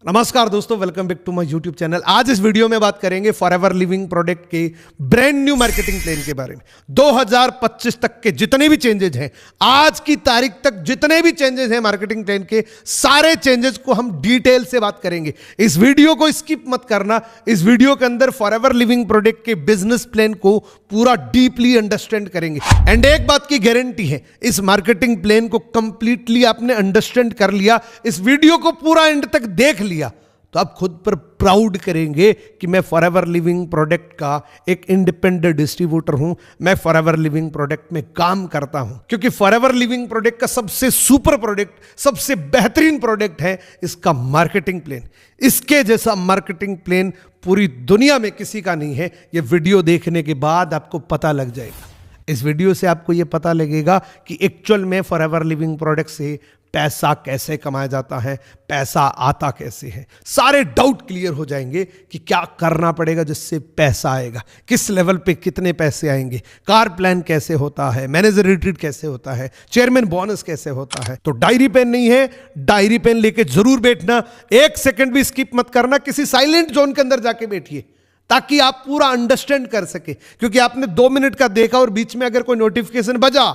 नमस्कार दोस्तों, welcome back to my YouTube channel. आज इस वीडियो में बात करेंगे फॉरएवर लिविंग प्रोडक्ट के ब्रांड न्यू मार्केटिंग प्लान के बारे में। 2025 तक के जितने भी चेंजेस हैं, आज की तारीख तक जितने भी चेंजेस हैं मार्केटिंग प्लान के, सारे चेंजेस को हम डिटेल से बात करेंगे। इस वीडियो को स्किप मत करना। इस वीडियो के अंदर फॉरएवर लिविंग प्रोडक्ट के बिजनेस प्लान को पूरा डीपली अंडरस्टैंड करेंगे। एंड एक बात की गारंटी है, इस मार्केटिंग प्लान को कंप्लीटली आपने अंडरस्टैंड कर लिया, इस वीडियो को पूरा एंड तक देख लिया, तो आप खुद पर प्राउड करेंगे कि मैं फॉरएवर लिविंग प्रोडक्ट का एक इंडिपेंडेंट डिस्ट्रीब्यूटर हूं, मैं फॉरएवर लिविंग प्रोडक्ट में काम करता हूं। क्योंकि फॉरएवर लिविंग प्रोडक्ट का सबसे सुपर प्रोडक्ट, सबसे बेहतरीन प्रोडक्ट है इसका मार्केटिंग प्लान। इसके जैसा मार्केटिंग प्लान पूरी दुनिया में किसी का नहीं है। यह वीडियो देखने के बाद आपको पता लग जाएगा। इस वीडियो से आपको यह पता लगेगा कि एक्चुअल में फॉरएवर लिविंग प्रोडक्ट से पैसा कैसे कमाया जाता है, पैसा आता कैसे है। सारे डाउट क्लियर हो जाएंगे कि क्या करना पड़ेगा जिससे पैसा आएगा, किस लेवल पे कितने पैसे आएंगे, कार प्लान कैसे होता है, मैनेजर रिट्रीट कैसे होता है, चेयरमैन बोनस कैसे होता है। तो डायरी पेन नहीं है, डायरी पेन लेके जरूर बैठना, एक सेकंड भी स्किप मत करना। किसी साइलेंट जोन के अंदर जाके बैठिए ताकि आप पूरा अंडरस्टैंड कर सके। क्योंकि आपने 2 मिनट का देखा और बीच में अगर कोई नोटिफिकेशन बजा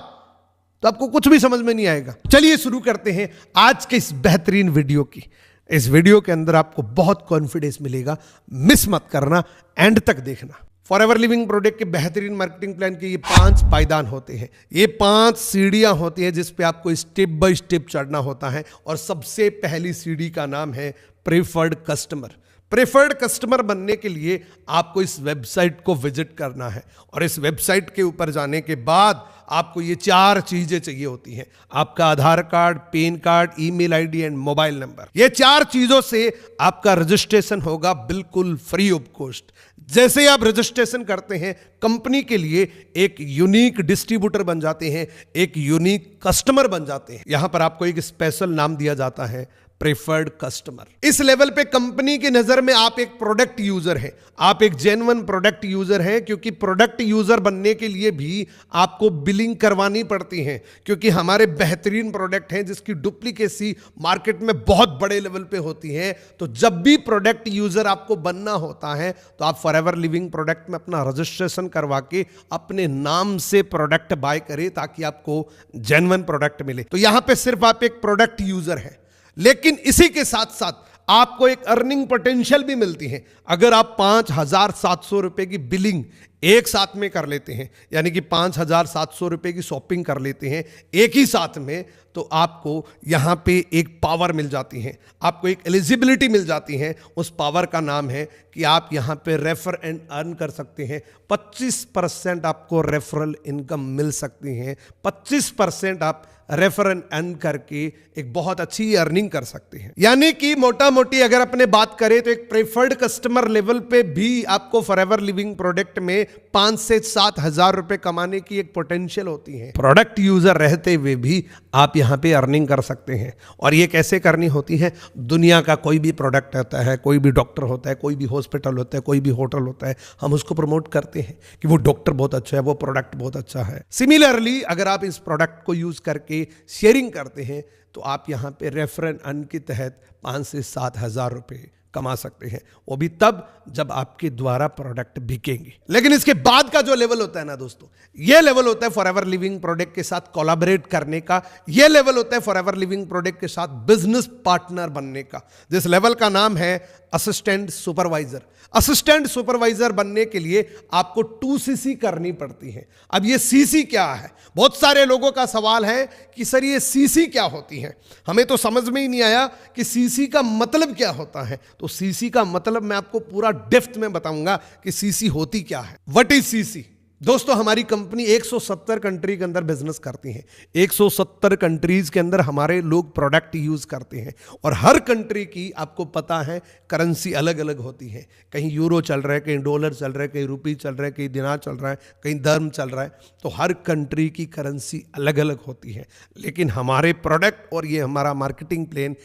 तो आपको कुछ भी समझ में नहीं आएगा। चलिए शुरू करते हैं आज के इस बेहतरीन वीडियो की। इस वीडियो के अंदर आपको बहुत कॉन्फिडेंस मिलेगा, मिस मत करना, एंड तक देखना। फॉरएवर लिविंग प्रोडक्ट के बेहतरीन मार्केटिंग प्लान के ये 5 पायदान होते हैं, ये 5 सीढ़ियां होती हैं जिस पे आपको स्टेप बाय स्टेप चढ़ना होता है। और सबसे पहली सीढ़ी का नाम है प्रेफर्ड कस्टमर। प्रेफर्ड कस्टमर बनने के लिए आपको इस वेबसाइट को विजिट करना है और इस वेबसाइट के ऊपर जाने के बाद आपको ये 4 चीजें चाहिए होती हैं। आपका Aadhaar card, PAN card, email ID and mobile number. ये 4 चीजों से आपका रजिस्ट्रेशन होगा बिल्कुल फ्री ऑफ कॉस्ट। जैसे आप रजिस्ट्रेशन करते हैं, कंपनी के लिए एक यूनिक डिस्ट्रीब्यूटर बन जाते हैं, एक यूनिक कस्टमर बन जाते हैं। यहां पर आपको एक स्पेशल नाम दिया जाता है, प्रेफर्ड कस्टमर। इस लेवल पे कंपनी की नजर में आप एक प्रोडक्ट यूजर हैं, आप एक जेन्युइन प्रोडक्ट यूजर हैं। क्योंकि प्रोडक्ट यूजर बनने के लिए भी आपको बिलिंग करवानी पड़ती है, क्योंकि हमारे बेहतरीन प्रोडक्ट हैं जिसकी डुप्लीकेसी मार्केट में बहुत बड़े लेवल पे होती है। तो जब भी प्रोडक्ट यूजर आपको बनना होता है तो आप फॉरएवर लिविंग प्रोडक्ट में अपना रजिस्ट्रेशन करवा के अपने नाम से प्रोडक्ट बाय करें ताकि आपको जेन्युइन प्रोडक्ट मिले। तो यहां पे सिर्फ आप एक प्रोडक्ट यूजर हैं, लेकिन इसी के साथ साथ आपको एक अर्निंग पोटेंशियल भी मिलती है। अगर आप 5,700 रुपए की बिलिंग एक साथ में कर लेते हैं, यानी कि 5,700 रुपए की शॉपिंग कर लेते हैं एक ही साथ में, तो आपको यहां पे एक पावर मिल जाती है, आपको एक एलिजिबिलिटी मिल जाती है। उस पावर का नाम है कि आप यहां पे रेफर एंड अर्न कर सकते हैं। 25% आपको रेफरल इनकम मिल सकती है। 25% आप रेफर एंड अर्न करके एक बहुत अच्छी अर्निंग कर सकते हैं। यानी कि मोटा मोटी अगर अपने बात करें तो एक प्रेफर्ड कस्टमर लेवल पे भी आपको फॉरएवर लिविंग प्रोडक्ट में 5 से 7 हजार रुपए कमाने की एक पोटेंशियल होती है। प्रोडक्ट यूजर रहते हुए भी आप यहां पे अर्निंग कर सकते हैं। और ये कैसे करनी होती है? दुनिया का कोई भी प्रोडक्ट होता है, कोई भी डॉक्टर होता है, कोई भी हॉस्पिटल होता है, कोई भी होटल होता है, हम उसको प्रमोट करते हैं कि वो डॉक्टर बहुत अच्छा है, वो प्रोडक्ट बहुत अच्छा है। सिमिलरली अगर आप इस प्रोडक्ट को यूज करके शेयरिंग करते हैं तो आप यहां पे रेफर एंड अर्न के तहत 5 से 7 हजार रुपए कमा सकते हैं, वो भी तब जब आपके द्वारा प्रोडक्ट बिकेंगे। लेकिन इसके बाद का जो लेवल होता है ना दोस्तों, ये लेवल होता है फॉरएवर लिविंग प्रोडक्ट के साथ कोलैबोरेट करने का। ये लेवल होता है फॉरएवर लिविंग प्रोडक्ट के साथ बिजनेस पार्टनर बनने का, जिस लेवल का नाम है असिस्टेंट सुपरवाइजर। असिस्टेंट सुपरवाइजर बनने के लिए आपको 2CC करनी पड़ती है। अब ये CC क्या है? बहुत सारे लोगों का सवाल है कि सर ये CC क्या होती है, हमें तो समझ में ही नहीं आया कि CC का मतलब क्या होता है। तो CC का मतलब मैं आपको पूरा डेप्थ में बताऊंगा कि CC होती क्या है। What is CC? दोस्तों, हमारी कंपनी 170 कंट्री के अंदर बिजनेस करती है। 170 कंट्रीज के अंदर हमारे लोग प्रोडक्ट यूज करते हैं और हर कंट्री की आपको पता है करेंसी अलग अलग होती है। कहीं यूरो चल रहा है, कहीं डॉलर चल रहा है, कहीं रुपी चल रहा है, कहीं दिनार चल रहा है, कहीं दर्म चल रहा है। तो हर कंट्री की करेंसी अलग अलग होती है, लेकिन हमारे प्रोडक्ट और ये हमारा मार्केटिंग प्लान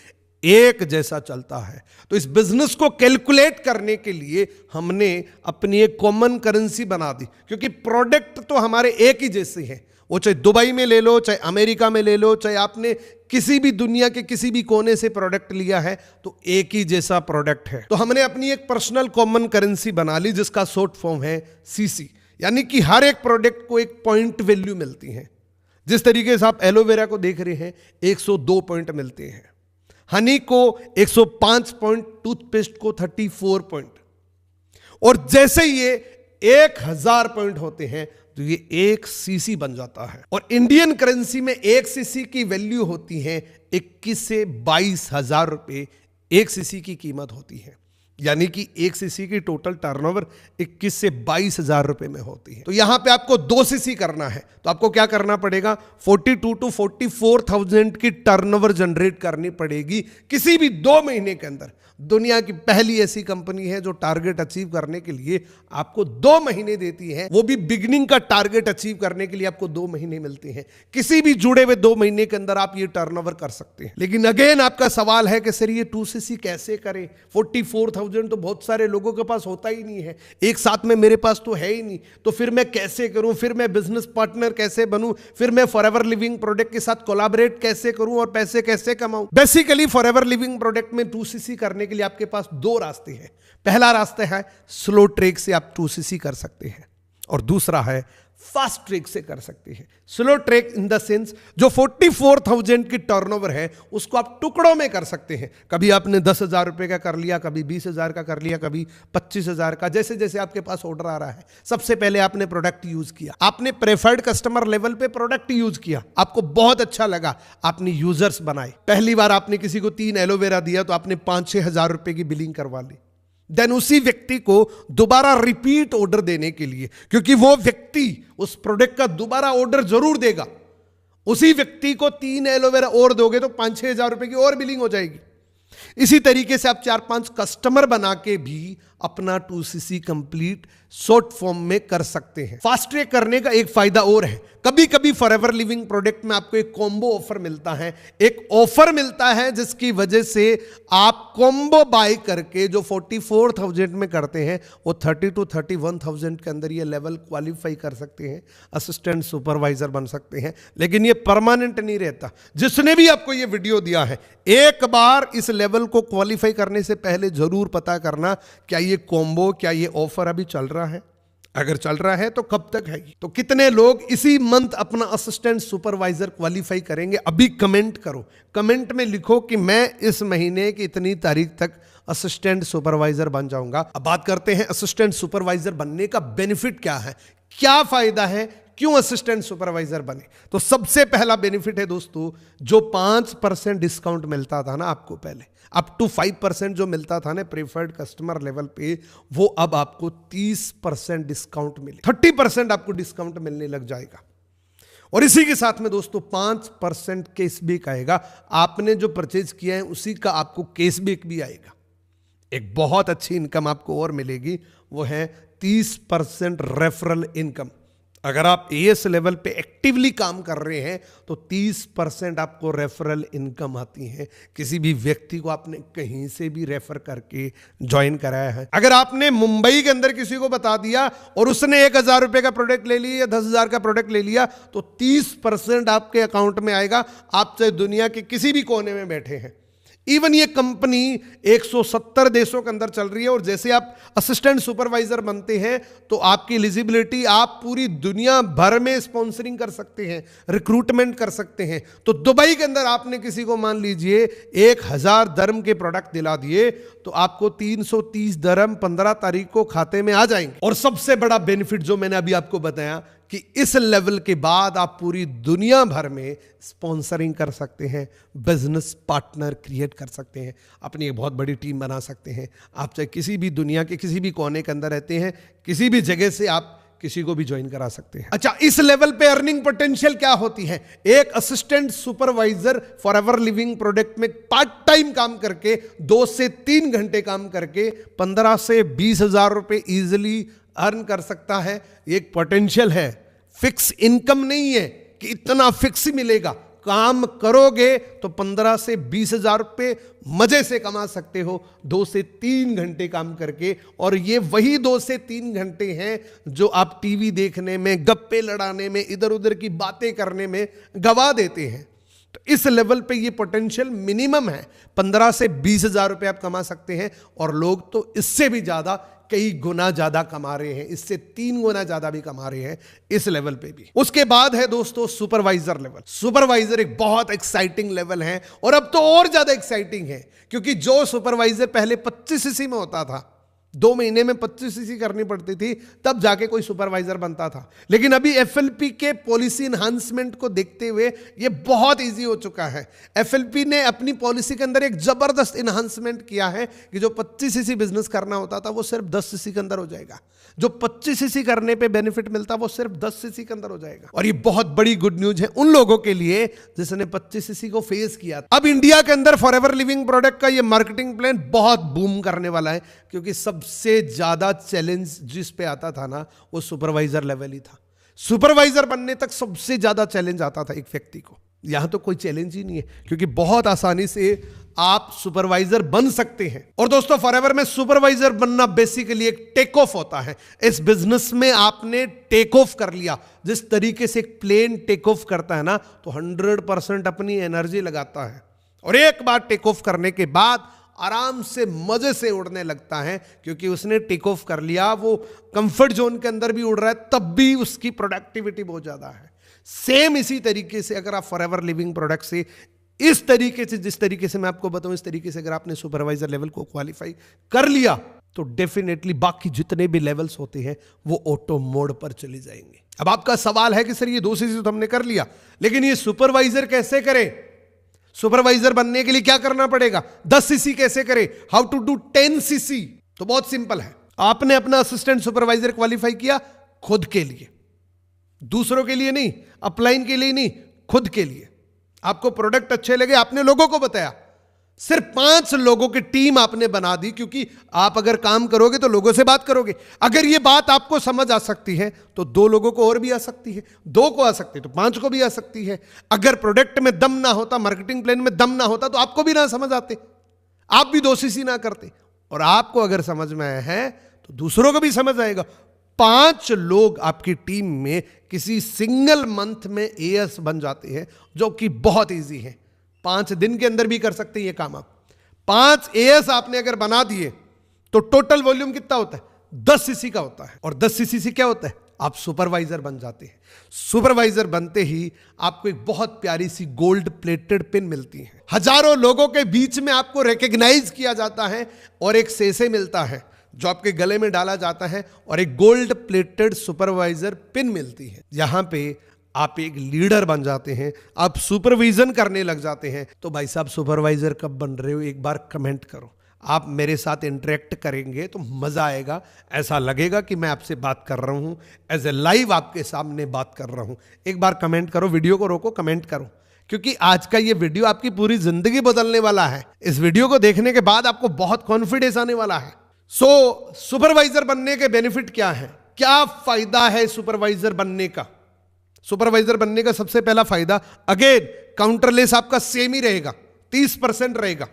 एक जैसा चलता है। तो इस बिजनेस को कैलकुलेट करने के लिए हमने अपनी एक कॉमन करेंसी बना दी, क्योंकि प्रोडक्ट तो हमारे एक ही जैसे हैं, वो चाहे दुबई में ले लो, चाहे अमेरिका में ले लो, चाहे आपने किसी भी दुनिया के किसी भी कोने से प्रोडक्ट लिया है, तो एक ही जैसा प्रोडक्ट है। तो हमने अपनी एक पर्सनल कॉमन करेंसी बना ली जिसका शॉर्ट फॉर्म है सीसी, यानी कि हर एक प्रोडक्ट को एक पॉइंट वैल्यू मिलती है। जिस तरीके से आप एलोवेरा को देख रहे हैं 102 पॉइंट मिलते हैं, हनी को 105 पॉइंट, टूथपेस्ट को 34 पॉइंट, और जैसे ये 1000 पॉइंट होते हैं तो ये 1 सीसी बन जाता है। और इंडियन करेंसी में 1 सीसी की वैल्यू होती है 21 से 22 हजार रुपए 1 सीसी की कीमत होती है, यानी कि 1 सीसी की टोटल टर्नओवर 21 से 22 हजार रुपए में होती है। तो यहां पे आपको 2 सीसी करना है तो आपको क्या करना पड़ेगा, 42 to 44,000 की टर्नओवर जनरेट करनी पड़ेगी किसी भी 2 महीने के अंदर। दुनिया की पहली ऐसी कंपनी है जो टारगेट अचीव करने के लिए आपको 2 महीने देती है, वो भी बिगिनिंग का टारगेट अचीव करने के लिए आपको 2 महीने मिलते हैं। किसी भी जुड़े हुए 2 महीने के अंदर आप ये टर्नओवर कर सकते हैं। लेकिन अगेन आपका सवाल है कि सर ये 2 सीसी कैसे करें, 44,000 तो बहुत सारे लोगों के पास होता ही नहीं है, एक साथ में मेरे पास तो है ही नहीं, तो फिर मैं कैसे करूं, फिर मैं बिजनेस पार्टनर कैसे बनूं, फिर मैं फॉरएवर लिविंग प्रोडक्ट के साथ कोलैबोरेट कैसे करूं और पैसे कैसे कमाऊं। बेसिकली फॉरएवर लिविंग प्रोडक्ट में 2 सीसी करने के लिए आपके पास 2 रास्ते हैं। पहला रास्ता है स्लो ट्रेक से आप 2 सीसी कर सकते हैं, और दूसरा है फास्ट ट्रेक से कर सकते हैं। Slow track in the sense जो 44,000 की टर्नओवर है उसको आप टुकड़ों में कर सकते हैं। कभी आपने 10,000 रुपए का कर लिया, कभी 20,000 का कर लिया, कभी 25,000 का, जैसे जैसे आपके पास ऑर्डर आ रहा है। सबसे पहले आपने प्रोडक्ट यूज किया, आपने प्रेफर्ड कस्टमर लेवल पे प्रोडक्ट यूज किया, आपको बहुत अच्छा लगा, आपने यूजर्स बनाए। पहली बार आपने किसी को 3 एलोवेरा दिया तो आपने 5-6 हजार रुपए की बिलिंग करवा ली। देन उसी व्यक्ति को दोबारा रिपीट ऑर्डर देने के लिए, क्योंकि वो व्यक्ति उस प्रोडक्ट का दोबारा ऑर्डर जरूर देगा, उसी व्यक्ति को 3 एलोवेरा और दोगे तो 5-6 हजार रुपए की और बिलिंग हो जाएगी। इसी तरीके से आप 4-5 कस्टमर बना के भी अपना 2 सीसी कंप्लीट शॉर्ट फॉर्म में कर सकते हैं। फास्ट ट्रैक करने का एक फायदा और है, कभी कभी फॉरएवर लिविंग प्रोडक्ट में आपको एक कॉम्बो ऑफर मिलता है, एक ऑफर मिलता है जिसकी वजह से आप कॉम्बो बाय करके जो 44,000 में करते हैं वो 30 to 31,000 के अंदर ये लेवल क्वालिफाई कर सकते हैं, असिस्टेंट सुपरवाइजर बन सकते हैं। लेकिन ये परमानेंट नहीं रहता। जिसने भी आपको ये वीडियो दिया है, एक बार इस लेवल को क्वालिफाई करने से पहले जरूर पता करना क्या ये कॉम्बो, क्या ये ऑफर अभी चल रहा है। अगर चल रहा है तो कब तक है, तो कितने लोग इसी मंथ अपना असिस्टेंट सुपरवाइजर क्वालिफाई करेंगे, अभी कमेंट करो। कमेंट में लिखो कि मैं इस महीने की इतनी तारीख तक असिस्टेंट सुपरवाइजर बन जाऊंगा। अब बात करते हैं असिस्टेंट सुपरवाइजर बनने का बेनिफिट क्या है, क्या फायदा है, क्यों असिस्टेंट सुपरवाइजर बने। तो सबसे पहला बेनिफिट है दोस्तों, जो 5% डिस्काउंट मिलता था ना आपको पहले, अप टू 5% जो मिलता था ना प्रेफर्ड कस्टमर लेवल पे, वो अब आपको 30% डिस्काउंट मिले, 30% आपको डिस्काउंट मिलने लग जाएगा। और इसी के साथ में दोस्तों 5% कैशबैक आएगा, आपने जो परचेज किया है उसी का आपको कैशबैक भी आएगा। एक बहुत अच्छी इनकम आपको और मिलेगी, वो है 30% रेफरल इनकम। अगर आप एएस लेवल पे एक्टिवली काम कर रहे हैं तो 30% आपको रेफरल इनकम आती है। किसी भी व्यक्ति को आपने कहीं से भी रेफर करके ज्वाइन कराया है। अगर आपने मुंबई के अंदर किसी को बता दिया और उसने 1,000 रुपए का प्रोडक्ट ले लिया या 10,000 का प्रोडक्ट ले लिया तो 30% आपके अकाउंट में आएगा, आप चाहे दुनिया के किसी भी कोने में बैठे हैं। इवन ये कंपनी 170 देशों के अंदर चल रही है, और जैसे आप असिस्टेंट सुपरवाइजर बनते हैं तो आपकी एलिजिबिलिटी, आप पूरी दुनिया भर में स्पॉन्सरिंग कर सकते हैं, रिक्रूटमेंट कर सकते हैं। तो दुबई के अंदर आपने किसी को मान लीजिए 1,000 दरम के प्रोडक्ट दिला दिए तो आपको 330 दरम 15 तारीख को खाते में आ जाएंगे। और सबसे बड़ा बेनिफिट जो मैंने अभी आपको बताया कि इस लेवल के बाद आप पूरी दुनिया भर में स्पॉन्सरिंग कर सकते हैं, बिजनेस पार्टनर क्रिएट कर सकते हैं, अपनी एक बहुत बड़ी टीम बना सकते हैं। आप चाहे किसी भी दुनिया के किसी भी कोने के अंदर रहते हैं, किसी भी जगह से आप किसी को भी ज्वाइन करा सकते हैं। अच्छा, इस लेवल पे अर्निंग पोटेंशियल क्या होती है? एक assistant supervisor forever Living product में पार्ट टाइम काम करके 2 से 3 घंटे काम करके 15 से 20 हजार रुपए इजिली अर्न कर सकता है। एक पोटेंशियल है, फिक्स इनकम नहीं है कि इतना फिक्स ही मिलेगा। काम करोगे तो 15 से 20 हजार रुपये मजे से कमा सकते हो 2 से 3 घंटे काम करके। और ये वही 2 से 3 घंटे हैं जो आप टीवी देखने में, गप्पे लड़ाने में, इधर उधर की बातें करने में गवा देते हैं। तो इस लेवल पे ये पोटेंशियल मिनिमम है, 15 से 20 हजार रुपये आप कमा सकते हैं। और लोग तो इससे भी ज्यादा, कई गुना ज्यादा कमा रहे हैं, इससे 3 गुना ज्यादा भी कमा रहे हैं इस लेवल पे भी। उसके बाद है दोस्तों सुपरवाइजर लेवल। सुपरवाइजर एक बहुत एक्साइटिंग लेवल है, और अब तो और ज्यादा एक्साइटिंग है, क्योंकि जो सुपरवाइजर पहले 25 सीसी में होता था, 2 महीने में 25 सीसी करनी पड़ती थी, तब जाके कोई सुपरवाइजर बनता था। लेकिन अभी एफएलपी के पॉलिसी एनहांसमेंट को देखते हुए ये बहुत इजी हो चुका है। एफएलपी ने अपनी पॉलिसी के अंदर एक जबरदस्त एनहांसमेंट किया है कि जो 25 सीसी बिजनेस करना होता था वो सिर्फ 10 सीसी के अंदर हो जाएगा। जो 25 सीसी करने पे बेनिफिट मिलता वो सिर्फ 10 सीसी के अंदर हो जाएगा। और ये बहुत बड़ी गुड न्यूज है उन लोगों के लिए जिसने 25 सीसी को फेस किया। अब इंडिया के अंदर फॉरएवर लिविंग प्रोडक्ट का ये मार्केटिंग प्लान बहुत बूम करने वाला है, क्योंकि सबसे ज्यादा चैलेंज जिस पे आता था ना, वो सुपरवाइजर लेवल ही था। सुपरवाइजर बनने तक सबसे ज्यादा चैलेंज आता था एक व्यक्ति को। यहां तो कोई चैलेंज ही नहीं है, क्योंकि बहुत आसानी से आप सुपरवाइजर बन सकते हैं। और दोस्तों फॉरएवर में सुपरवाइजर बनना बेसिकली एक टेक ऑफ होता है। इस बिजनेस में आपने टेक ऑफ कर लिया, जिस तरीके से एक प्लेन टेक ऑफ करता है ना, तो 100% अपनी एनर्जी लगाता है, और एक बार टेक ऑफ करने के बाद आराम से मजे से उड़ने लगता है, क्योंकि उसने टेक ऑफ कर लिया। वो कंफर्ट जोन के अंदर भी उड़ रहा है, तब भी उसकी प्रोडक्टिविटी बहुत ज्यादा है। सेम इसी तरीके से अगर आप फॉरएवर लिविंग प्रोडक्ट से इस तरीके से, जिस तरीके से मैं आपको बताऊं, इस तरीके से अगर आपने सुपरवाइजर लेवल को क्वालिफाई कर लिया, तो डेफिनेटली बाकी जितने भी लेवल्स होते हैं वो ऑटो मोड पर चले जाएंगे। अब आपका सवाल है कि सर ये 2 सीसी तो हमने कर लिया, लेकिन ये सुपरवाइजर कैसे करें? सुपरवाइजर बनने के लिए क्या करना पड़ेगा? 10 सीसी कैसे करें? How to do 10 CC? तो बहुत सिंपल है। आपने अपना असिस्टेंट सुपरवाइजर क्वालिफाई किया खुद के लिए, दूसरों के लिए नहीं, अपलाइन के लिए नहीं, खुद के लिए। आपको प्रोडक्ट अच्छे लगे, आपने लोगों को बताया, सिर्फ 5 लोगों की टीम आपने बना दी, क्योंकि आप अगर काम करोगे तो लोगों से बात करोगे। अगर ये बात आपको समझ आ सकती है तो 2 लोगों को और भी आ सकती है, 2 को आ सकती है तो 5 को भी आ सकती है। अगर प्रोडक्ट में दम ना होता, मार्केटिंग प्लान में दम ना होता, तो आपको भी ना समझ आते, आप भी 2 सीसी ना करते। और आपको अगर समझ में आया है तो दूसरों को भी समझ आएगा। 5 लोग आपकी टीम में किसी सिंगल मंथ में एएस बन जाते हैं, जो कि बहुत इजी है। 5 दिन के अंदर भी कर सकते हैं ये काम आप। 5 एएस आपने अगर बना दिए तो टोटल वॉल्यूम कितना होता है? 10 सीसी का होता है। और 10 सीसी से क्या होता है? आप सुपरवाइजर बन जाते हैं। सुपरवाइजर बनते ही आपको एक बहुत प्यारी सी गोल्ड प्लेटेड पिन मिलती है। हजारों लोगों के बीच में आपको रिकॉग्नाइज किया जाता है, और एक सेसे मिलता है जो आपके गले में डाला जाता है, और एक गोल्ड प्लेटेड सुपरवाइजर पिन मिलती है। यहां पे आप एक लीडर बन जाते हैं, आप सुपरविजन करने लग जाते हैं। तो भाई साहब सुपरवाइजर कब बन रहे हो, एक बार कमेंट करो। आप मेरे साथ इंटरेक्ट करेंगे तो मजा आएगा, ऐसा लगेगा कि मैं आपसे बात कर रहा हूं, एज ए लाइव आपके सामने बात कर रहा हूं। एक बार कमेंट करो, वीडियो को रोको, कमेंट करो, क्योंकि आज का ये वीडियो आपकी पूरी जिंदगी बदलने वाला है। इस वीडियो को देखने के बाद आपको बहुत कॉन्फिडेंस आने वाला है। सुपरवाइजर बनने के बेनिफिट क्या है, क्या फायदा है सुपरवाइजर बनने का? सुपरवाइजर बनने का सबसे पहला फायदा, अगेन काउंटरलेस आपका सेम ही रहेगा, 30% रहेगा,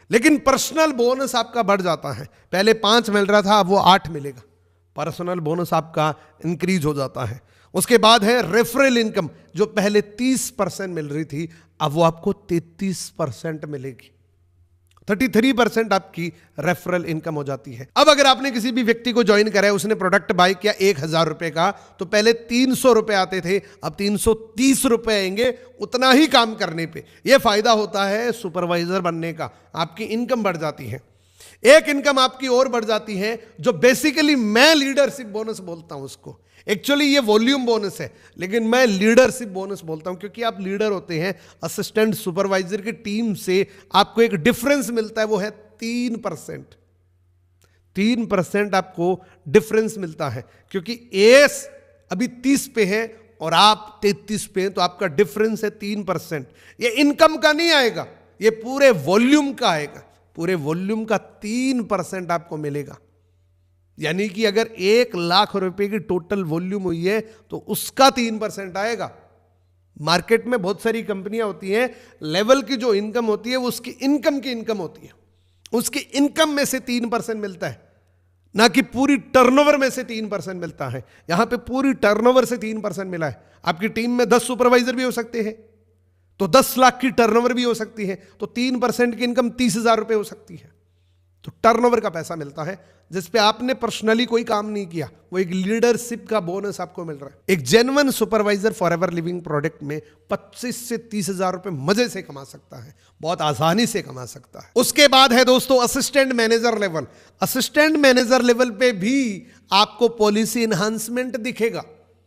लेकिन पर्सनल बोनस आपका बढ़ जाता है। पहले 5 मिल रहा था, अब वो 8 मिलेगा। पर्सनल बोनस आपका इंक्रीज हो जाता है। उसके बाद है रेफरल इनकम, जो पहले 30% मिल रही थी, अब वो आपको 33% मिलेगी। 33% आपकी रेफरल इनकम हो जाती है। अब अगर आपने किसी भी व्यक्ति को ज्वाइन करा है, उसने प्रोडक्ट बाय किया 1000 रुपए का, तो पहले 300 रुपए आते थे, अब 330 रुपए आएंगे उतना ही काम करने पे। यह फायदा होता है सुपरवाइजर बनने का, आपकी इनकम बढ़ जाती है। एक इनकम आपकी और बढ़ जाती है, जो बेसिकली मैं लीडरशिप बोनस बोलता हूं उसको। एक्चुअली ये वॉल्यूम बोनस है, लेकिन मैं लीडरशिप बोनस बोलता हूं, क्योंकि आप लीडर होते हैं। असिस्टेंट सुपरवाइजर की टीम से आपको एक डिफरेंस मिलता है, वो है 3%। 3% आपको डिफरेंस मिलता है, क्योंकि एस अभी 30 पे है और आप 33 पे हैं, तो आपका डिफरेंस है 3%। ये इनकम का नहीं आएगा, ये पूरे वॉल्यूम का आएगा। पूरे वॉल्यूम का 3% आपको मिलेगा। यानी कि अगर 1 लाख रुपए की टोटल वॉल्यूम हुई है तो उसका 3% आएगा। मार्केट में बहुत सारी कंपनियां होती हैं, लेवल की जो इनकम होती है वो उसकी इनकम की इनकम होती है, उसकी इनकम में से 3% मिलता है, ना कि पूरी टर्नओवर में से 3% मिलता है। यहां पे पूरी टर्नओवर से 3% मिला है। आपकी टीम में 10 सुपरवाइजर भी हो सकते हैं, तो 10 लाख की टर्नओवर भी हो सकती है, तो 3% की इनकम 30,000 रुपए हो सकती है। तो टर्नओवर का पैसा मिलता है जिस पे आपने पर्सनली कोई काम नहीं किया, वो एक लीडरशिप का बोनस आपको मिल रहा है। एक genuine supervisor forever Living product में 25 से 30,000 रुपए मजे से कमा सकता है, बहुत आसानी से कमा सकता है। उसके बाद है दोस्तों assistant manager level. Assistant manager level पे भी आपको पॉलिसी इनहांसमेंट दिखेगा,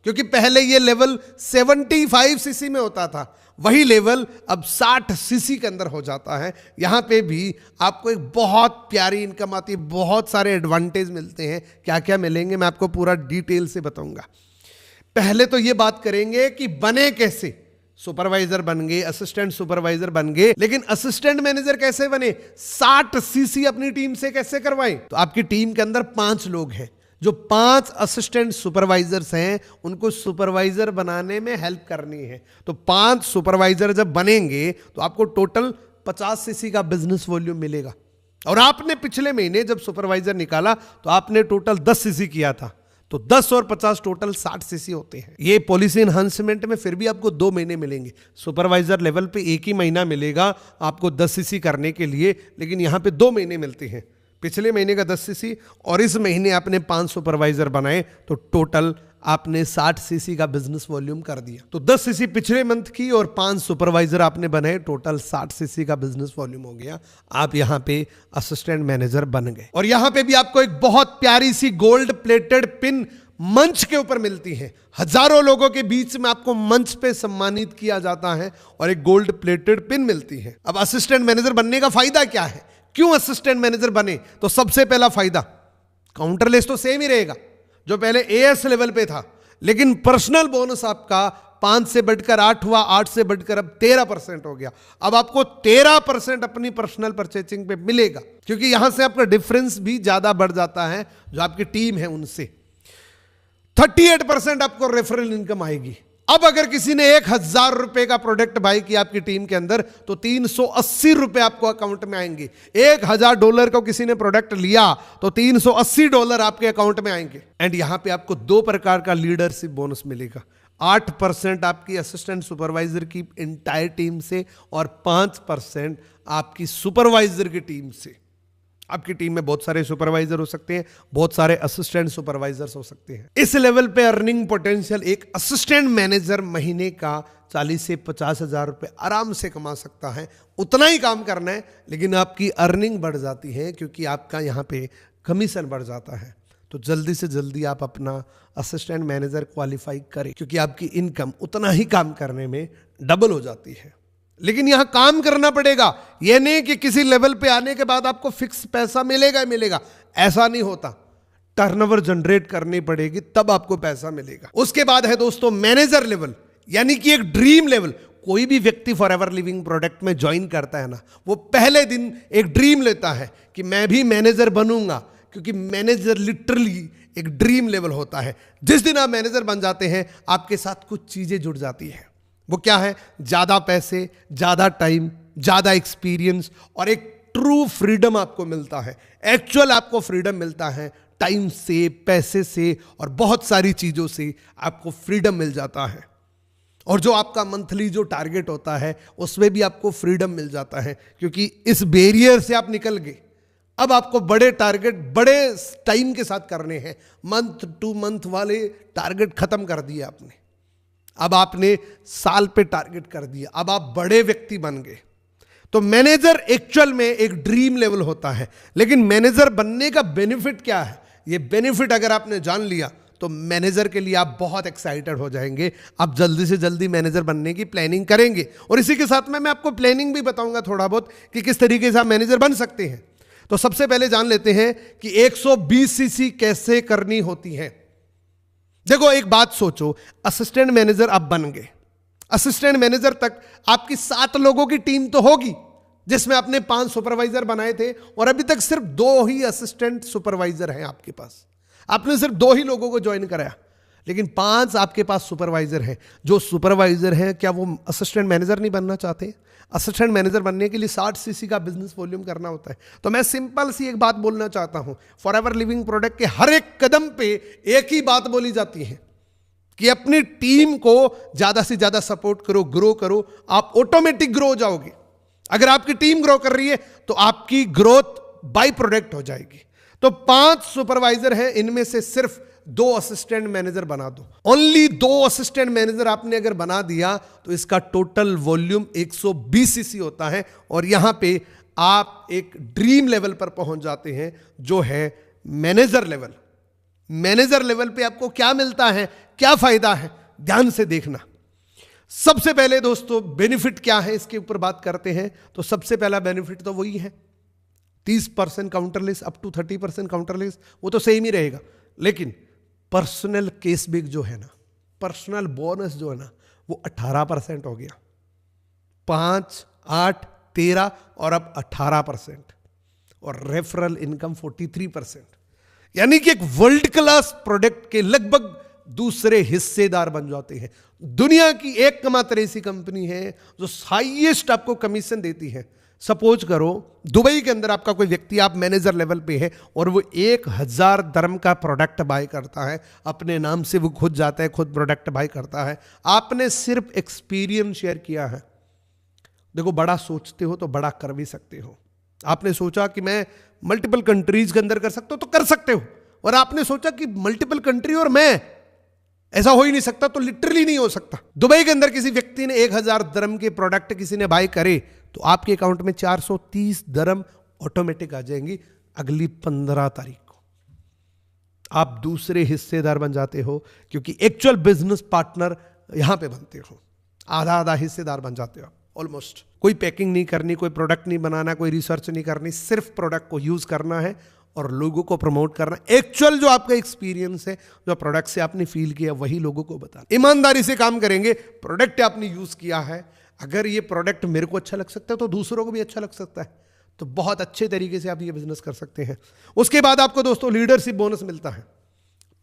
क्योंकि पहले ये लेवल 75 सीसी में होता था, वही लेवल अब 60 सीसी के अंदर हो जाता है। यहां पे भी आपको एक बहुत प्यारी इनकम आती है, बहुत सारे एडवांटेज मिलते हैं। क्या क्या मिलेंगे मैं आपको पूरा डिटेल से बताऊंगा। पहले तो ये बात करेंगे कि बने कैसे। सुपरवाइजर बन गए, असिस्टेंट सुपरवाइजर बन गए, लेकिन असिस्टेंट मैनेजर कैसे बने, 60 सीसी अपनी टीम से कैसे करवाएं। तो आपकी टीम के अंदर 5 लोग हैं, जो 5 असिस्टेंट सुपरवाइजर्स हैं, उनको सुपरवाइजर बनाने में हेल्प करनी है। तो 5 सुपरवाइजर जब बनेंगे तो आपको टोटल 50 सीसी का बिजनेस वॉल्यूम मिलेगा। और आपने पिछले महीने जब सुपरवाइजर निकाला तो आपने टोटल 10 सीसी किया था, तो 10 और 50 टोटल 60 सीसी होते हैं। ये पॉलिसी एनहांसमेंट में फिर भी आपको 2 महीने मिलेंगे। सुपरवाइजर लेवल पे 1 ही महीना मिलेगा आपको 10 सीसी करने के लिए, लेकिन यहां पे 2 महीने मिलते हैं। पिछले महीने का 10 सीसी और इस महीने आपने 5 सुपरवाइजर बनाए, तो टोटल आपने 60 सीसी का बिजनेस वॉल्यूम कर दिया। तो 10 सीसी पिछले मंथ की और 5 सुपरवाइजर आपने बनाए, टोटल 60 सीसी का बिजनेस वॉल्यूम हो गया। आप यहां पे असिस्टेंट मैनेजर बन गए। और यहां पे भी आपको एक बहुत प्यारी सी गोल्ड प्लेटेड पिन मंच के ऊपर मिलती है। हजारों लोगों के बीच में आपको मंच पे सम्मानित किया जाता है और एक गोल्ड प्लेटेड पिन मिलती है। अब असिस्टेंट मैनेजर बनने का फायदा क्या है, क्यों असिस्टेंट मैनेजर बने? तो सबसे पहला फायदा, काउंटर लेस तो सेम ही रहेगा जो पहले एएस लेवल पे था, लेकिन पर्सनल बोनस आपका 5 से बढ़कर 8 हुआ, 8 से बढ़कर अब 13% हो गया। अब आपको 13% अपनी पर्सनल परचेजिंग पे मिलेगा, क्योंकि यहां से आपका डिफरेंस भी ज्यादा बढ़ जाता है जो आपकी टीम है उनसे। 38% आपको रेफरल इनकम आएगी। अब अगर किसी ने 1,000 रुपए का प्रोडक्ट बाय किया आपकी टीम के अंदर, तो 380 रुपए आपको अकाउंट में आएंगे। $1,000 को किसी ने प्रोडक्ट लिया तो $380 आपके अकाउंट में आएंगे। एंड यहां पे आपको 2 प्रकार का लीडरशिप बोनस मिलेगा। 8% आपकी असिस्टेंट सुपरवाइजर की इंटायर टीम से और 5% आपकी सुपरवाइजर की टीम से। आपकी टीम में बहुत सारे सुपरवाइजर हो सकते हैं, बहुत सारे असिस्टेंट सुपरवाइजर्स हो सकते हैं। इस लेवल पे अर्निंग पोटेंशियल एक असिस्टेंट मैनेजर महीने का 40 से 50,000 रुपए आराम से कमा सकता है। उतना ही काम करना है, लेकिन आपकी अर्निंग बढ़ जाती है, क्योंकि आपका यहाँ पे कमीशन बढ़ जाता है। तो जल्दी से जल्दी आप अपना असिस्टेंट मैनेजर क्वालिफाई करें, क्योंकि आपकी इनकम उतना ही काम करने में डबल हो जाती है। लेकिन यहां काम करना पड़ेगा। यह नहीं कि किसी लेवल पे आने के बाद आपको फिक्स पैसा मिलेगा मिलेगा, ऐसा नहीं होता। टर्नओवर जनरेट करनी पड़ेगी, तब आपको पैसा मिलेगा। उसके बाद है दोस्तों मैनेजर लेवल, यानी कि एक ड्रीम लेवल। कोई भी व्यक्ति फॉरएवर लिविंग प्रोडक्ट में ज्वाइन करता है ना, वो पहले दिन एक ड्रीम लेता है कि मैं भी मैनेजर बनूंगा, क्योंकि मैनेजर लिटरली एक ड्रीम लेवल होता है। जिस दिन आप मैनेजर बन जाते हैं, आपके साथ कुछ चीजें जुड़ जाती है। वो क्या है? ज्यादा पैसे, ज्यादा टाइम, ज्यादा एक्सपीरियंस और एक ट्रू फ्रीडम आपको मिलता है। एक्चुअल आपको फ्रीडम मिलता है, टाइम से, पैसे से और बहुत सारी चीजों से आपको फ्रीडम मिल जाता है। और जो आपका मंथली जो टारगेट होता है, उसमें भी आपको फ्रीडम मिल जाता है, क्योंकि इस बैरियर से आप निकल गए। अब आपको बड़े टारगेट बड़े टाइम के साथ करने हैं। मंथ टू मंथ वाले टारगेट खत्म कर दिए आपने। अब आपने साल पे टारगेट कर दिया। अब आप बड़े व्यक्ति बन गए। तो मैनेजर एक्चुअल में एक ड्रीम लेवल होता है, लेकिन मैनेजर बनने का बेनिफिट क्या है? ये बेनिफिट अगर आपने जान लिया तो मैनेजर के लिए आप बहुत एक्साइटेड हो जाएंगे। आप जल्दी से जल्दी मैनेजर बनने की प्लानिंग करेंगे। और इसी के साथ में मैं आपको प्लानिंग भी बताऊंगा थोड़ा बहुत कि किस तरीके से आप मैनेजर बन सकते हैं। तो सबसे पहले जान लेते हैं कि 120 सीसी कैसे करनी होती है। देखो एक बात सोचो, असिस्टेंट मैनेजर आप बन गए। असिस्टेंट मैनेजर तक आपकी 7 लोगों की टीम तो होगी, जिसमें आपने 5 सुपरवाइजर बनाए थे और अभी तक सिर्फ 2 ही असिस्टेंट सुपरवाइजर हैं आपके पास। आपने सिर्फ 2 ही लोगों को ज्वाइन कराया। लेकिन 5 आपके पास सुपरवाइजर हैं। जो सुपरवाइजर हैं, क्या वो असिस्टेंट मैनेजर नहीं बनना चाहते? असिस्टेंट मैनेजर बनने के लिए 60 सीसी का बिजनेस वॉल्यूम करना होता है। तो मैं सिंपल सी एक बात बोलना चाहता हूं, फॉरएवर लिविंग प्रोडक्ट के हर एक कदम पे एक ही बात बोली जाती है कि अपनी टीम को ज्यादा से ज्यादा सपोर्ट करो, ग्रो करो, आप ऑटोमेटिक ग्रो हो जाओगे। अगर आपकी टीम ग्रो कर रही है तो आपकी ग्रोथ बाय प्रोडक्ट हो जाएगी। तो 5 सुपरवाइजर हैं, इनमें से सिर्फ 2 असिस्टेंट मैनेजर बना दो। ओनली 2 असिस्टेंट मैनेजर आपने अगर बना दिया तो इसका टोटल वॉल्यूम 120 सीसी होता है, और यहां पे आप एक ड्रीम लेवल पर पहुंच जाते हैं जो है मैनेजर लेवल। मैनेजर लेवल पे आपको क्या मिलता है, क्या फायदा है, ध्यान से देखना। सबसे पहले दोस्तों बेनिफिट क्या है, इसके ऊपर बात करते हैं। तो सबसे पहला बेनिफिट तो वही है 30% काउंटरलेस अप टू 30% काउंटरलेस, वो तो सेम ही रहेगा। लेकिन पर्सनल केसबैक जो है ना, पर्सनल बोनस जो है ना, वो 18% हो गया। 5, 8, 13 और अब 18%, और रेफरल इनकम 43%। यानी कि एक वर्ल्ड क्लास प्रोडक्ट के लगभग दूसरे हिस्सेदार बन जाते हैं। दुनिया की एकमात्र ऐसी कंपनी है जो हाईएस्ट आपको कमीशन देती है। सपोज करो दुबई के अंदर आपका कोई व्यक्ति, आप मैनेजर लेवल पे है, और वो 1000 दरम का प्रोडक्ट बाय करता है, अपने नाम से वो खुद जाता है, खुद प्रोडक्ट बाय करता है। आपने सिर्फ एक्सपीरियंस शेयर किया है। देखो, बड़ा सोचते हो तो बड़ा कर भी सकते हो। आपने सोचा कि मैं मल्टीपल कंट्रीज के अंदर कर सकता हूं, तो कर सकते हो। और आपने सोचा कि मल्टीपल कंट्री और मैं, ऐसा हो ही नहीं सकता, तो लिटरली नहीं हो सकता। दुबई के अंदर किसी व्यक्ति ने 1000 दरम के प्रोडक्ट किसी ने बाय करे तो आपके अकाउंट में 430 दरम ऑटोमेटिक आ जाएंगी अगली 15 तारीख को। आप दूसरे हिस्सेदार बन जाते हो, क्योंकि एक्चुअल बिजनेस पार्टनर यहां पे बनते हो। आधा आधा हिस्सेदार बन जाते हो ऑलमोस्ट। कोई पैकिंग नहीं करनी, कोई प्रोडक्ट नहीं बनाना, कोई रिसर्च नहीं करनी, सिर्फ प्रोडक्ट को यूज करना है और लोगों को प्रमोट करना। एक्चुअल जो आपका एक्सपीरियंस है, जो प्रोडक्ट से आपने फील किया, वही लोगों को बताना। ईमानदारी से काम करेंगे। प्रोडक्ट आपने यूज किया है, अगर ये प्रोडक्ट मेरे को अच्छा लग सकता है तो दूसरों को भी अच्छा लग सकता है, तो बहुत अच्छे तरीके से आप ये बिजनेस कर सकते हैं। उसके बाद आपको दोस्तों लीडरशिप बोनस मिलता है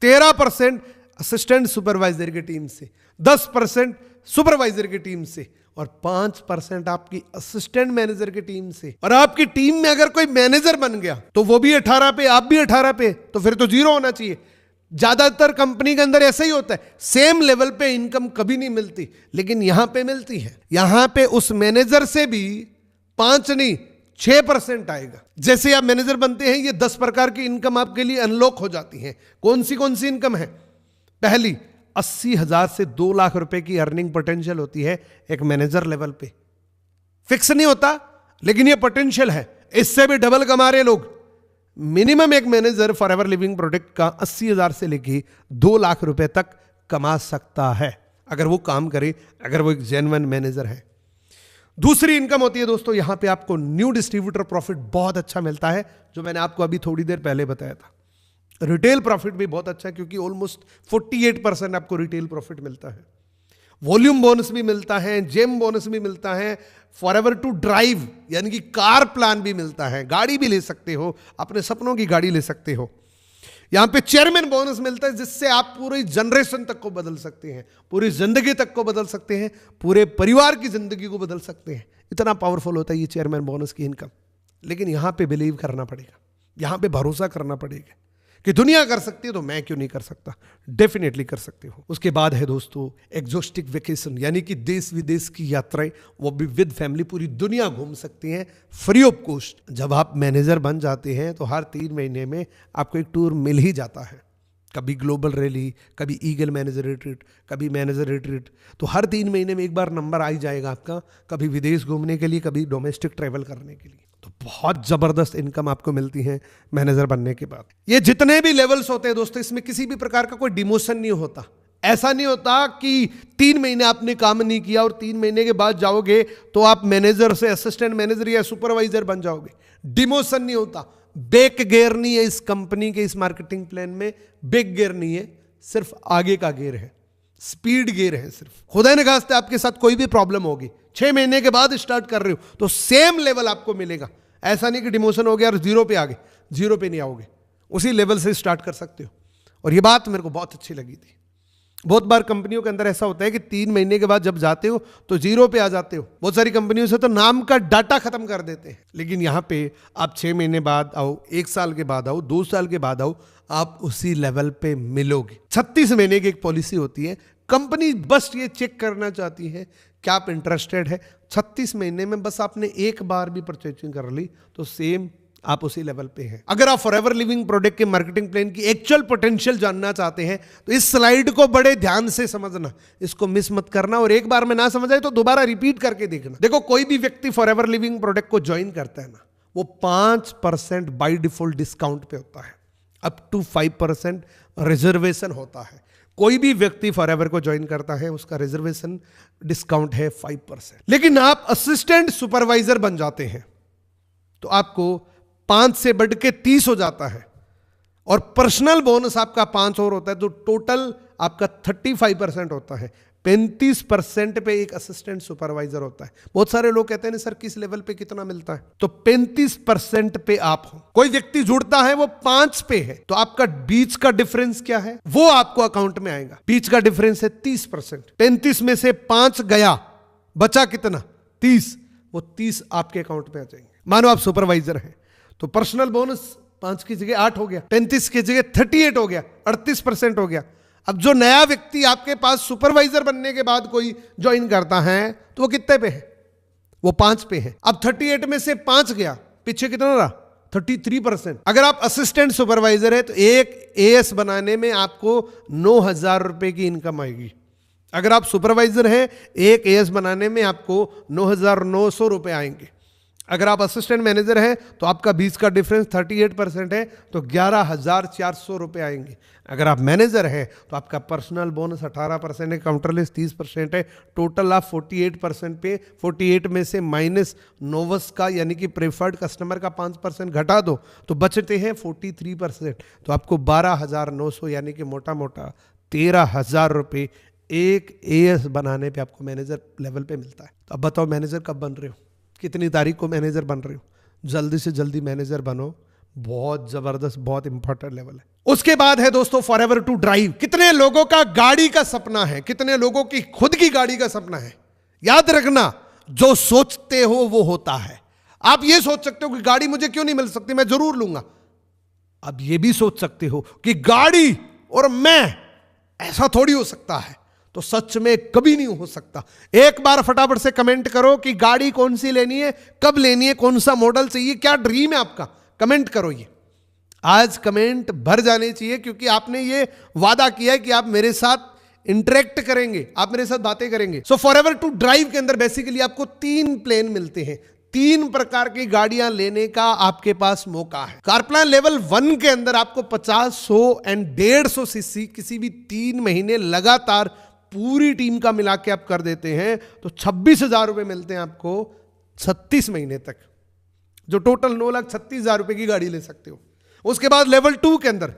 13% असिस्टेंट सुपरवाइजर की टीम से, 10% सुपरवाइजर की टीम से, और 5% आपकी असिस्टेंट मैनेजर की टीम से। और आपकी टीम में अगर कोई मैनेजर बन गया तो वो भी 18 पे, आप भी 18 पे, तो फिर तो 0 होना चाहिए। ज्यादातर कंपनी के अंदर ऐसा ही होता है, सेम लेवल पे इनकम कभी नहीं मिलती, लेकिन यहां पे मिलती है। यहां पे उस मैनेजर से भी 5 नहीं 6% आएगा। जैसे आप मैनेजर बनते हैं, ये 10 प्रकार की इनकम आपके लिए अनलॉक हो जाती है। कौन सी इनकम है? पहली, 80,000 से 2 लाख रुपए की अर्निंग पोटेंशियल होती है एक मैनेजर लेवल पे। फिक्स नहीं होता, लेकिन ये पोटेंशियल है। इससे भी डबल कमा रहे लोग। मिनिमम एक मैनेजर फॉरएवर लिविंग प्रोडक्ट का 80,000 से लेके 2 लाख रुपए तक कमा सकता है, अगर वो काम करे, अगर वो एक जेन्युइन मैनेजर है। दूसरी इनकम होती है दोस्तों, यहां पे आपको न्यू डिस्ट्रीब्यूटर प्रॉफिट बहुत अच्छा मिलता है, जो मैंने आपको अभी थोड़ी देर पहले बताया था। रिटेल प्रॉफिट भी बहुत अच्छा है, क्योंकि ऑलमोस्ट 48% आपको रिटेल प्रॉफिट मिलता है। वॉल्यूम बोनस भी मिलता है, जेम बोनस भी मिलता है, फॉरएवर टू ड्राइव यानी कि कार प्लान भी मिलता है, गाड़ी भी ले सकते हो, अपने सपनों की गाड़ी ले सकते हो। यहां पे चेयरमैन बोनस मिलता है, जिससे आप पूरी जनरेशन तक को बदल सकते हैं, पूरी जिंदगी तक को बदल सकते हैं, पूरे परिवार की जिंदगी को बदल सकते हैं। इतना पावरफुल होता है ये चेयरमैन बोनस की इनकम। लेकिन यहां पे बिलीव करना पड़ेगा, यहां पे भरोसा करना पड़ेगा कि दुनिया कर सकती है तो मैं क्यों नहीं कर सकता। डेफिनेटली कर सकते हो। उसके बाद है दोस्तों एग्जॉस्टिक वेकेशन, यानी कि देश विदेश की यात्राएं, वो भी विद फैमिली पूरी दुनिया घूम सकती हैं फ्री ऑफ कॉस्ट। जब आप मैनेजर बन जाते हैं तो हर 3 महीने में आपको एक टूर मिल ही जाता है। कभी ग्लोबल रैली, कभी ईगल मैनेजर रिट्रीट, कभी मैनेजर रिट्रीट। तो हर 3 महीने में एक बार नंबर आ ही जाएगा आपका, कभी विदेश घूमने के लिए, कभी डोमेस्टिक ट्रैवल करने के लिए। तो बहुत जबरदस्त इनकम आपको मिलती है मैनेजर बनने के बाद। ये जितने भी लेवल्स होते हैं दोस्तों, इसमें किसी भी प्रकार का कोई डिमोशन नहीं होता। ऐसा नहीं होता कि 3 महीने आपने काम नहीं किया और 3 महीने के बाद जाओगे तो आप मैनेजर से असिस्टेंट मैनेजर या सुपरवाइजर बन जाओगे। डिमोशन नहीं होता। बैक गियर नहीं है इस कंपनी के, इस मार्केटिंग प्लान में बैक गियर नहीं है, सिर्फ आगे का गियर है, स्पीड गियर है सिर्फ। खुदा ने खास्ते आपके साथ कोई भी प्रॉब्लम होगी, 6 महीने के बाद स्टार्ट कर रहे हो तो सेम लेवल आपको मिलेगा। ऐसा नहीं कि डिमोशन हो गया और 0 पे आ गए, 0 पे नहीं आओगे, उसी लेवल से स्टार्ट कर सकते हो। और ये बात मेरे को बहुत अच्छी लगी थी। बहुत बार कंपनियों के अंदर ऐसा होता है कि 3 महीने के बाद जब जाते हो तो 0 पे आ जाते हो। बहुत सारी कंपनियों से तो नाम का डाटा खत्म कर देते हैं, लेकिन यहाँ पे आप 6 महीने बाद आओ, 1 साल के बाद आओ, 2 साल के बाद आओ, आप उसी लेवल पे मिलोगे। 36 महीने की एक पॉलिसी होती है। कंपनी बस ये चेक करना चाहती है क्या आप इंटरेस्टेड है। 36 महीने में बस आपने एक बार भी परचेजिंग कर ली तो सेम आप उसी लेवल पे हैं। अगर आप फॉरएवर लिविंग प्रोडक्ट के मार्केटिंग प्लान की एक्चुअल पोटेंशियल जानना चाहते हैं तो इस स्लाइड को बड़े ध्यान से समझना, इसको मिस मत करना, और एक बार में ना समझ आए तो दोबारा रिपीट करके देखना। देखो, कोई भी व्यक्ति फॉरएवर लिविंग प्रोडक्ट को ज्वाइन करता है ना, वो 5% बाय डिफॉल्ट डिस्काउंट पे होता है, अप टू 5% रिजर्वेशन होता है। कोई भी व्यक्ति फॉरएवर को ज्वाइन करता है उसका रिजर्वेशन डिस्काउंट है 5%। लेकिन आप असिस्टेंट सुपरवाइजर बन जाते हैं तो आपको 5 से बढ़ के 30 हो जाता है, और पर्सनल बोनस आपका 5 और होता है, तो टोटल आपका 35% होता है। 35% पे एक असिस्टेंट सुपरवाइजर होता है। बहुत सारे लोग कहते हैं सर किस लेवल पे कितना मिलता है, तो 35% पे आप हो। कोई व्यक्ति जुड़ता है वो 5 पे है, तो आपका बीच का डिफरेंस क्या है वो आपको अकाउंट में आएगा। बीच का डिफरेंस है 30%। 35 में से 5 गया, बचा कितना 30, वो 30 आपके अकाउंट में आ जाएंगे। मानो आप सुपरवाइजर हैं तो पर्सनल बोनस 5 की जगह 8 हो गया, 35 की जगह 38 हो गया, 38% हो गया। अब जो नया व्यक्ति आपके पास सुपरवाइजर बनने के बाद कोई ज्वाइन करता है तो वो कितने पे है, वो 5 पे है। अब 38 में से 5 गया, पीछे कितना रहा 33%। अगर आप असिस्टेंट सुपरवाइजर है तो एक एएस बनाने में आपको 9,000 रुपए की इनकम आएगी। अगर आप सुपरवाइजर हैं, एक एएस बनाने में आपको 9,900 रुपए आएंगे। अगर आप असिस्टेंट मैनेजर हैं तो आपका बीच का डिफरेंस 38% है, तो 11,400 रुपए आएंगे। अगर आप मैनेजर हैं तो आपका पर्सनल बोनस 18% है, काउंटरलेस 30% है, टोटल आप 48% पे। 48 में से माइनस नोवस का यानी कि प्रेफर्ड कस्टमर का 5% घटा दो तो बचते हैं 43%। तो आपको 12,900 यानी कि मोटा मोटा 13,000 रुपये एक एएस बनाने पे आपको मैनेजर लेवल पे मिलता है। तो अब बताओ मैनेजर कब बन रहे हो, कितनी तारीख को मैनेजर बन रहे हो। जल्दी से जल्दी मैनेजर बनो, बहुत जबरदस्त, बहुत इंपॉर्टेंट लेवल है। उसके बाद है दोस्तों फॉरएवर टू ड्राइव। कितने लोगों का गाड़ी का सपना है, कितने लोगों की खुद की गाड़ी का सपना है। याद रखना, जो सोचते हो वो होता है। आप ये सोच सकते हो कि गाड़ी मुझे क्यों नहीं मिल सकती, मैं जरूर लूंगा। अब ये भी सोच सकते हो कि गाड़ी और मैं, ऐसा थोड़ी हो सकता है, तो सच में कभी नहीं हो सकता। एक बार फटाफट से कमेंट करो कि गाड़ी कौन सी लेनी है, कब लेनी है, कौन सा मॉडल चाहिए, क्या ड्रीम है आपका, कमेंट करो। ये आज कमेंट भर जाने चाहिए क्योंकि आपने ये वादा किया है कि आप मेरे साथ इंटरेक्ट करेंगे, आप मेरे साथ बातें करेंगे। सो फॉरएवर टू ड्राइव के अंदर बेसिकली आपको 3 प्लेन मिलते हैं। 3 प्रकार की गाड़ियां लेने का आपके पास मौका है। कार प्लान लेवल 1 के अंदर आपको 50, 100 एंड 150 सीसी किसी भी 3 महीने लगातार पूरी टीम का मिला के आप कर देते हैं तो 26,000 रुपए मिलते हैं आपको 36 महीने तक, जो टोटल 9,36,000 रुपए की गाड़ी ले सकते हो। उसके बाद लेवल 2 के अंदर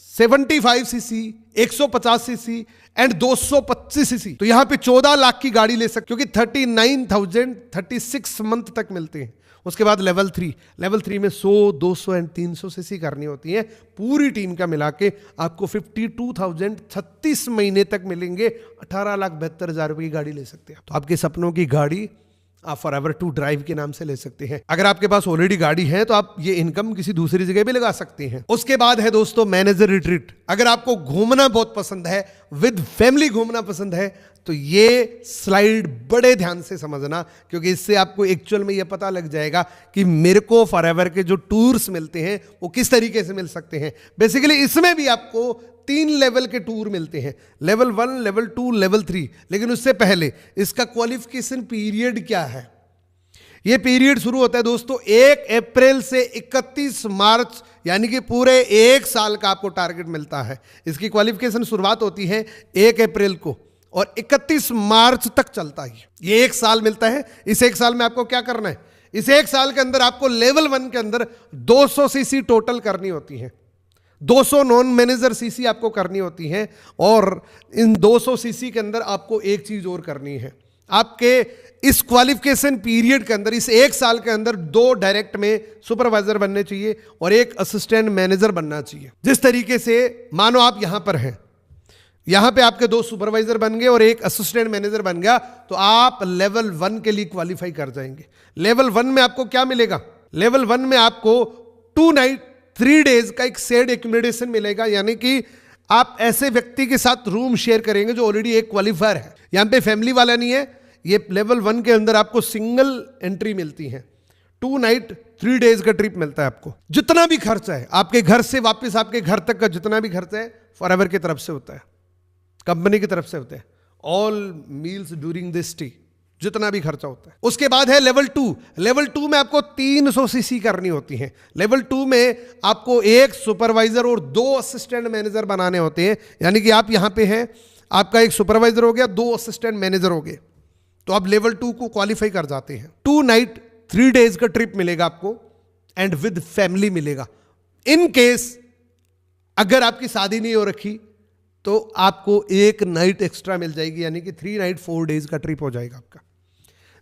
75 सीसी, 150 सीसी एंड 225 सीसी, तो यहां पे 14 लाख की गाड़ी ले सकते हो क्योंकि 39,036 मंथ तक मिलते हैं। उसके बाद लेवल 3 में 100, 200 एंड 300 सीसी करनी होती है। पूरी टीम का मिला के आपको 52,000 36 महीने तक मिलेंगे। 18,72,000 रुपए की गाड़ी ले सकते हैं। तो आपके सपनों की गाड़ी आप फॉरएवर टू ड्राइव के नाम से ले सकते हैं। अगर आपके पास ऑलरेडी गाड़ी है तो आप ये इनकम किसी दूसरी जगह भी लगा सकते हैं। उसके बाद है दोस्तों मैनेजर रिट्रीट। अगर आपको घूमना बहुत पसंद है, विद फैमिली घूमना पसंद है, तो ये स्लाइड बड़े ध्यान से समझना क्योंकि इससे आपको एक्चुअल में ये पता लग जाएगा कि मेरे को फॉरएवर के जो टूर्स मिलते हैं वो किस तरीके से मिल सकते हैं। बेसिकली इसमें भी आपको 3 लेवल के टूर मिलते हैं, लेवल 1, लेवल 2, लेवल 3। लेकिन उससे पहले इसका क्वालिफिकेशन पीरियड क्या है। ये पीरियड शुरू होता है दोस्तों 1 अप्रैल से 31 मार्च, यानी कि पूरे 1 साल का आपको टारगेट मिलता है। इसकी क्वालिफिकेशन शुरुआत होती है 1 अप्रैल को और 31 मार्च तक चलता है। ये 1 साल मिलता है। इस 1 साल में आपको क्या करना है, इस 1 साल के अंदर आपको लेवल 1 के अंदर 200 सीसी टोटल करनी होती है। 200 नॉन मैनेजर सीसी आपको करनी होती है और इन 200 सीसी के अंदर आपको एक चीज और करनी है। आपके इस क्वालिफिकेशन पीरियड के अंदर, इस 1 साल के अंदर 2 डायरेक्ट में सुपरवाइजर बनने चाहिए और 1 असिस्टेंट मैनेजर बनना चाहिए। जिस तरीके से मानो आप यहां पर हैं, यहां पे आपके 2 सुपरवाइजर बन गए और एक असिस्टेंट मैनेजर बन गया, तो आप लेवल 1 के लिए क्वालिफाई कर जाएंगे। लेवल 1 में आपको क्या मिलेगा? लेवल 1 में आपको 2 नाइट 3 डेज का एक शेयर्ड एकोमोडेशन मिलेगा, यानी कि आप ऐसे व्यक्ति के साथ रूम शेयर करेंगे जो ऑलरेडी एक क्वालिफायर है। यहां पे फैमिली वाला नहीं है, ये लेवल 1 के अंदर आपको सिंगल एंट्री मिलती है। 2 नाइट 3 डेज का ट्रिप मिलता है आपको। जितना भी खर्चा है आपके घर से वापस आपके घर तक का, जितना भी खर्चा है फॉरएवर की तरफ से होता है, कंपनी की तरफ से होता है। All meals during this stay, जितना भी खर्चा होता है। उसके बाद है लेवल 2। लेवल 2 में आपको 300 सीसी करनी होती है। लेवल 2 में आपको एक सुपरवाइजर और 2 असिस्टेंट मैनेजर बनाने होते हैं, यानी कि आप यहां पे हैं, आपका एक सुपरवाइजर हो गया, 2 असिस्टेंट मैनेजर हो गए, तो आप लेवल 2 को क्वालिफाई कर जाते हैं। 2 नाइट 3 डेज का ट्रिप मिलेगा आपको एंड विद फैमिली मिलेगा। इन केस अगर आपकी शादी नहीं हो रखी तो आपको 1 नाइट एक्स्ट्रा मिल जाएगी, यानी कि 3 नाइट 4 डेज का ट्रिप हो जाएगा आपका।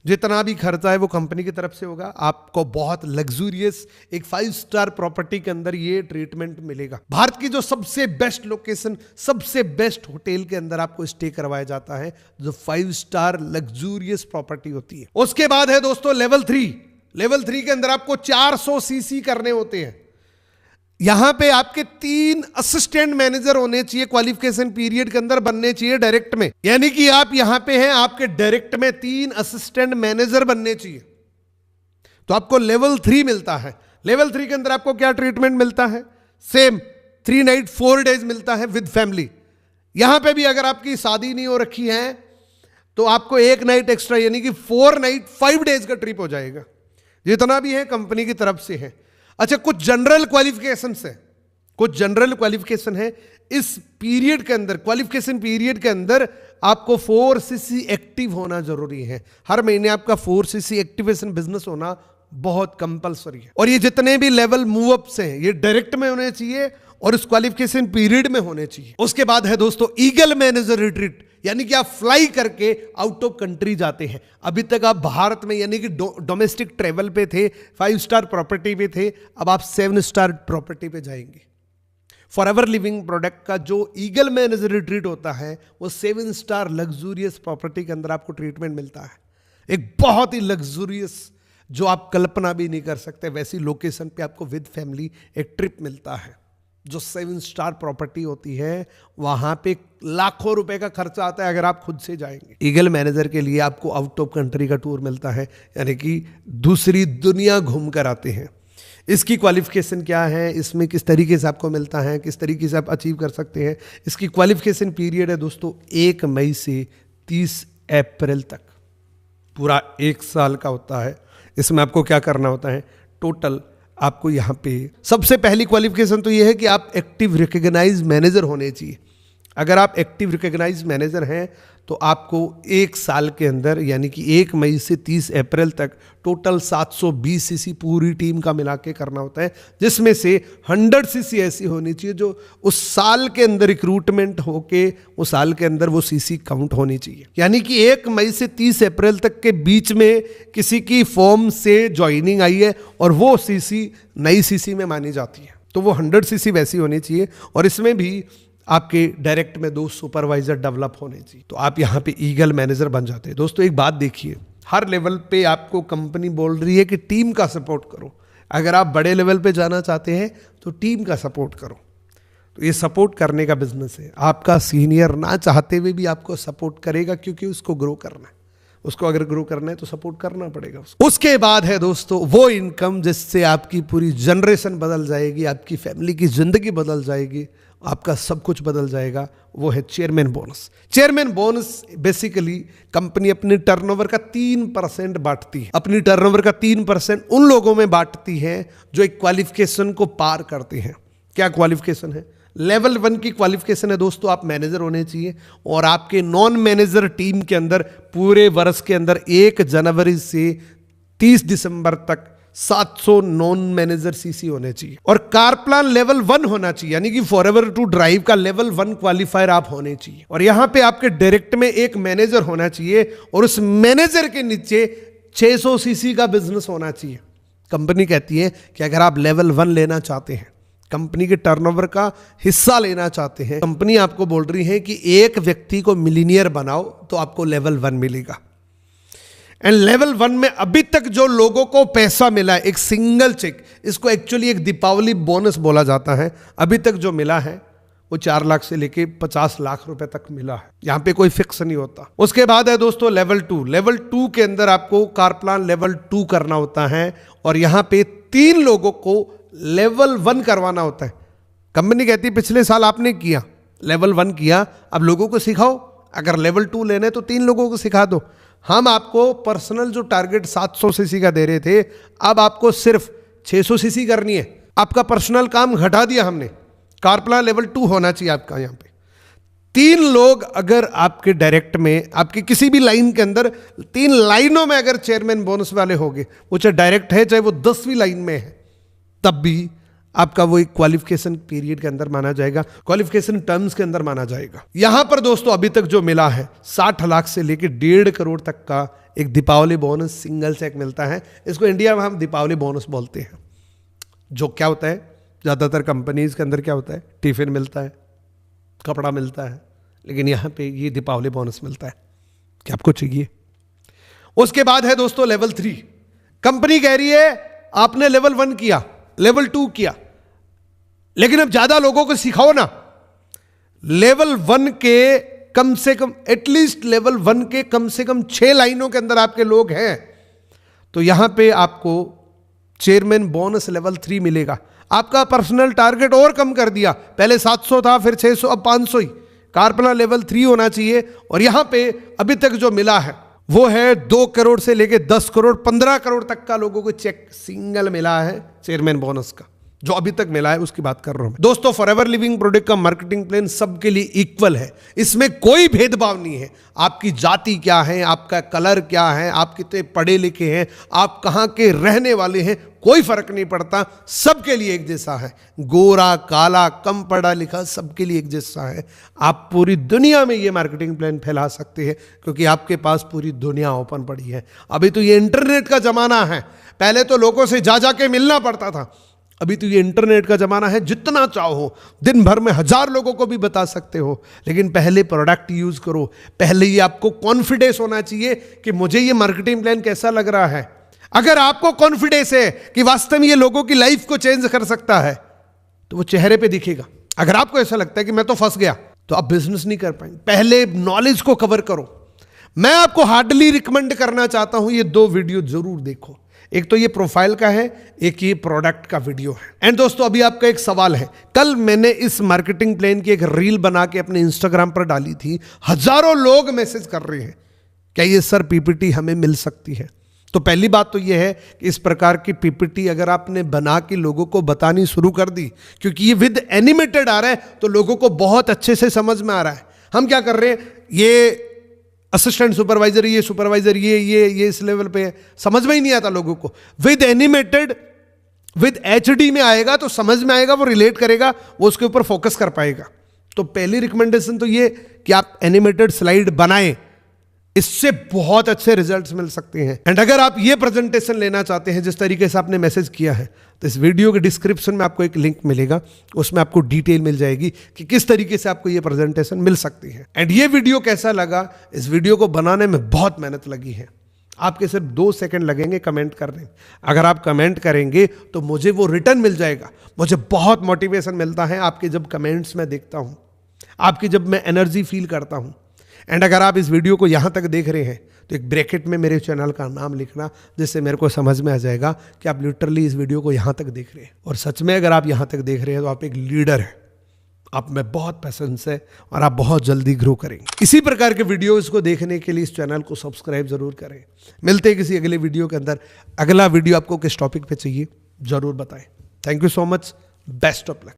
जितना भी खर्चा है वो कंपनी की तरफ से होगा। आपको बहुत लग्जूरियस एक 5 स्टार प्रॉपर्टी के अंदर ये ट्रीटमेंट मिलेगा। भारत की जो सबसे बेस्ट लोकेशन, सबसे बेस्ट होटल के अंदर आपको स्टे करवाया जाता है, जो 5 स्टार लग्जूरियस प्रॉपर्टी होती है। उसके बाद है दोस्तों लेवल 3। लेवल 3 के अंदर आपको 400 सीसी करने होते हैं। यहां पे आपके 3 असिस्टेंट मैनेजर होने चाहिए, क्वालिफिकेशन पीरियड के अंदर बनने चाहिए डायरेक्ट में, यानी कि आप यहां पे हैं, आपके डायरेक्ट में 3 असिस्टेंट मैनेजर बनने चाहिए, तो आपको लेवल 3 मिलता है। लेवल 3 के अंदर आपको क्या ट्रीटमेंट मिलता है? सेम 3 नाइट 4 डेज मिलता है विद फैमिली। यहां पे भी अगर आपकी शादी नहीं हो रखी है तो आपको 1 नाइट एक्स्ट्रा, यानी कि 4 नाइट 5 डेज का ट्रिप हो जाएगा। जितना भी है कंपनी की तरफ से है। अच्छा, कुछ जनरल क्वालिफिकेशन है, कुछ जनरल क्वालिफिकेशन है इस पीरियड के अंदर। क्वालिफिकेशन पीरियड के अंदर आपको 4 सीसी एक्टिव होना जरूरी है। हर महीने आपका 4 सीसी एक्टिवेशन बिजनेस होना बहुत कंपलसरी है। और ये जितने भी लेवल मूव अप्स हैं ये डायरेक्ट में होने चाहिए और इस क्वालिफिकेशन पीरियड में होने चाहिए। उसके बाद है दोस्तों ईगल मैनेजर रिट्रीट, यानी कि आप फ्लाई करके आउट ऑफ कंट्री जाते हैं। अभी तक आप भारत में यानी कि डोमेस्टिक ट्रेवल पे थे, 5 स्टार प्रॉपर्टी पे थे, अब आप 7 स्टार प्रॉपर्टी पे जाएंगे। फॉरएवर लिविंग प्रोडक्ट का जो ईगल मैनेजर रिट्रीट होता है वो 7 स्टार लग्जूरियस प्रॉपर्टी के अंदर आपको ट्रीटमेंट मिलता है। एक बहुत ही लग्जूरियस, जो आप कल्पना भी नहीं कर सकते वैसी लोकेशन पे आपको विद फैमिली एक ट्रिप मिलता है। जो 7 स्टार प्रॉपर्टी होती है वहां पे लाखों रुपए का खर्चा आता है अगर आप खुद से जाएंगे। ईगल मैनेजर के लिए आपको आउट ऑफ कंट्री का टूर मिलता है, यानी कि दूसरी दुनिया घूम कर आते हैं। इसकी क्वालिफिकेशन क्या है, इसमें किस तरीके से आपको मिलता है, किस तरीके से आप अचीव कर सकते हैं। इसकी क्वालिफिकेशन पीरियड है दोस्तों 1 मई से 30 अप्रैल तक, पूरा 1 साल का होता है। इसमें आपको क्या करना होता है? टोटल आपको यहाँ पे सबसे पहली क्वालिफिकेशन तो ये है कि आप एक्टिव रिकॉग्नाइज मैनेजर होने चाहिए। अगर आप एक्टिव रिकॉग्नाइज मैनेजर हैं तो आपको 1 साल के अंदर, यानी कि 1 मई से 30 अप्रैल तक टोटल 720 सीसी पूरी टीम का मिला के करना होता है, जिसमें से 100 सीसी ऐसी होनी चाहिए जो उस साल के अंदर रिक्रूटमेंट होके उस साल के अंदर वो सीसी काउंट होनी चाहिए। यानी कि 1 मई से 30 अप्रैल तक के बीच में किसी की फॉर्म से ज्वाइनिंग आई है और वो सीसी नई सीसी में मानी जाती है, तो वो 100 सीसी वैसी होनी चाहिए। और इसमें भी आपके डायरेक्ट में 2 सुपरवाइजर डेवलप होने चाहिए, तो आप यहाँ पे ईगल मैनेजर बन जाते हैं। दोस्तों एक बात देखिए, हर लेवल पे आपको कंपनी बोल रही है कि टीम का सपोर्ट करो। अगर आप बड़े लेवल पे जाना चाहते हैं तो टीम का सपोर्ट करो। तो ये सपोर्ट करने का बिजनेस है। आपका सीनियर ना चाहते हुए भी आपको सपोर्ट करेगा, क्योंकि उसको ग्रो करना है। उसको अगर ग्रो करना है तो सपोर्ट करना पड़ेगा उसको। उसके बाद है दोस्तों वो इनकम जिससे आपकी पूरी जनरेशन बदल जाएगी, आपकी फैमिली की जिंदगी बदल जाएगी, आपका सब कुछ बदल जाएगा। वो है chairman bonus. Chairman bonus basically company अपनी टर्नओवर का 3% बांटती है। अपनी टर्नओवर का 3% उन लोगों में बांटती है जो एक क्वालिफिकेशन को पार करते हैं। क्या क्वालिफिकेशन है? लेवल 1 की क्वालिफिकेशन है दोस्तों, आप मैनेजर होने चाहिए और आपके नॉन मैनेजर टीम के अंदर पूरे वर्ष के अंदर 1 जनवरी से 30 दिसंबर तक 700 नॉन मैनेजर सीसी होने चाहिए। और कार प्लान लेवल 1 होना चाहिए, यानी कि फॉरएवर टू ड्राइव का लेवल 1 क्वालिफायर आप होने चाहिए। और यहां पे आपके डायरेक्ट में एक मैनेजर होना चाहिए और उस मैनेजर के नीचे 600 सीसी का बिजनेस होना चाहिए। कंपनी कहती है कि अगर आप लेवल 1 लेना चाहते हैं, कंपनी के टर्नओवर का हिस्सा लेना चाहते हैं, कंपनी आपको बोल रही है कि एक व्यक्ति को मिलीनियर बनाओ तो आपको लेवल 1 मिलेगा। एंड लेवल 1 में अभी तक जो लोगों को पैसा मिला है, एक सिंगल चेक, इसको एक्चुअली एक दीपावली बोनस बोला जाता है, अभी तक जो मिला है वो 4 लाख से लेके 50 लाख रुपए तक मिला है। यहां पे कोई फिक्स नहीं होता। उसके बाद है दोस्तों लेवल 2। लेवल 2 के अंदर आपको कार प्लान लेवल 2 करना होता है और यहां पे 3 लोगों को लेवल 1 करवाना होता है। कंपनी कहती है पिछले साल आपने किया, लेवल 1 किया, अब लोगों को सिखाओ। अगर लेवल 2 लेने तो 3 लोगों को सिखा दो। हम आपको पर्सनल जो टारगेट 700 सीसी का दे रहे थे, अब आपको सिर्फ 600 सीसी करनी है। आपका पर्सनल काम घटा दिया हमने, कार प्लान लेवल 2 होना चाहिए आपका। यहां पे 3 लोग अगर आपके डायरेक्ट में, आपकी किसी भी लाइन के अंदर 3 लाइनों में अगर चेयरमैन बोनस वाले होंगे, वो चाहे डायरेक्ट है चाहे वो 10वीं लाइन में है, तब भी आपका वो एक क्वालिफिकेशन पीरियड के अंदर माना जाएगा, क्वालिफिकेशन टर्म्स के अंदर माना जाएगा। यहां पर दोस्तों अभी तक जो मिला है 60 लाख से लेके 1.5 करोड़ तक का एक दीपावली बोनस सिंगल चेक मिलता है। इसको इंडिया में हम दीपावली बोनस बोलते हैं। जो क्या होता है, ज़्यादातर कंपनीज के अंदर क्या होता है, टिफिन मिलता है, कपड़ा मिलता है, लेकिन यहाँ पे ये दीपावली बोनस मिलता है कि आपको चाहिए। उसके बाद है दोस्तों लेवल 3। कंपनी कह रही है आपने लेवल 1 किया, लेवल 2 किया, लेकिन अब ज्यादा लोगों को सिखाओ ना। लेवल 1 के कम से कम, एटलीस्ट लेवल 1 के कम से कम 6 लाइनों के अंदर आपके लोग हैं, तो यहां पे आपको चेयरमैन बोनस लेवल 3 मिलेगा। आपका पर्सनल टारगेट और कम कर दिया, पहले 700 था, फिर 600, अब 500 ही। कार प्लान लेवल 3 होना चाहिए। और यहां पे अभी तक जो मिला है वो है 2 करोड़ से लेके 10 करोड़ 15 करोड़ तक का लोगों को चेक सिंगल मिला है चेयरमैन बोनस का, जो अभी तक मिला है उसकी बात कर रहा हूं दोस्तों। फॉरएवर लिविंग प्रोडक्ट का मार्केटिंग प्लान सबके लिए इक्वल है, इसमें कोई भेदभाव नहीं है। आपकी जाति क्या है, आपका कलर क्या है, आप कितने पढ़े लिखे हैं, आप कहां के रहने वाले हैं, कोई फर्क नहीं पड़ता, सबके लिए एक जैसा है। गोरा काला कम पढ़ा लिखा सबके लिए एक जैसा है। आप पूरी दुनिया में ये मार्केटिंग प्लान फैला सकते हैं क्योंकि आपके पास पूरी दुनिया ओपन पड़ी है। अभी तो ये इंटरनेट का जमाना है, पहले तो लोगों से जा के मिलना पड़ता था, अभी तो ये इंटरनेट का जमाना है। जितना चाहो दिन भर में 1000 लोगों को भी बता सकते हो, लेकिन पहले प्रोडक्ट यूज करो। पहले ये आपको कॉन्फिडेंस होना चाहिए कि मुझे ये मार्केटिंग प्लान कैसा लग रहा है। अगर आपको कॉन्फिडेंस है कि वास्तव में ये लोगों की लाइफ को चेंज कर सकता है, तो वो चेहरे पे दिखेगा। अगर आपको ऐसा लगता है कि मैं तो फंस गया, तो आप बिजनेस नहीं कर पाएंगे। पहले नॉलेज को कवर करो। मैं आपको हार्डली रिकमेंड करना चाहता हूं ये 2 वीडियो जरूर देखो। एक तो ये प्रोफाइल का है, एक ये प्रोडक्ट का वीडियो है। एंड दोस्तों अभी आपका एक सवाल है, कल मैंने इस मार्केटिंग प्लान की एक रील बना के अपने इंस्टाग्राम पर डाली थी। हजारों लोग मैसेज कर रहे हैं, क्या ये सर पीपीटी हमें मिल सकती है? तो पहली बात तो ये है कि इस प्रकार की पीपीटी अगर आपने बना के लोगों को बतानी शुरू कर दी, क्योंकि ये विद एनिमेटेड आ रहा है, तो लोगों को बहुत अच्छे से समझ में आ रहा है। हम क्या कर रहे हैं, ये असिस्टेंट सुपरवाइजर, ये सुपरवाइजर, ये इस लेवल पे है, समझ में ही नहीं आता लोगों को। विद एनिमेटेड, विद HD में आएगा तो समझ में आएगा, वो रिलेट करेगा, वो उसके ऊपर फोकस कर पाएगा। तो पहली रिकमेंडेशन तो ये कि आप एनिमेटेड स्लाइड बनाएं, इससे बहुत अच्छे रिजल्ट्स मिल सकते हैं। एंड अगर आप ये प्रेजेंटेशन लेना चाहते हैं जिस तरीके से आपने मैसेज किया है, तो इस वीडियो के डिस्क्रिप्शन में आपको एक लिंक मिलेगा, उसमें आपको डिटेल मिल जाएगी कि किस तरीके से आपको ये प्रेजेंटेशन मिल सकती है। एंड ये वीडियो कैसा लगा, इस वीडियो को बनाने में बहुत मेहनत लगी है। आपके सिर्फ 2 सेकंड लगेंगे कमेंट करने में। अगर आप कमेंट करेंगे तो मुझे वो रिटर्न मिल जाएगा। मुझे बहुत मोटिवेशन मिलता है आपके जब कमेंट्स में देखता हूं, आपकी जब मैं एनर्जी फील करता हूं। एंड अगर आप इस वीडियो को यहाँ तक देख रहे हैं तो एक ब्रैकेट में मेरे चैनल का नाम लिखना, जिससे मेरे को समझ में आ जाएगा कि आप लिटरली इस वीडियो को यहाँ तक देख रहे हैं। और सच में अगर आप यहाँ तक देख रहे हैं तो आप एक लीडर हैं, आप में बहुत पैसेंस है और आप बहुत जल्दी ग्रो करेंगे। इसी प्रकार के वीडियोज़ को देखने के लिए इस चैनल को सब्सक्राइब जरूर करें। मिलते हैं किसी अगले वीडियो के अंदर। अगला वीडियो आपको किस टॉपिक पे चाहिए ज़रूर बताएं। Thank you so much, best of luck.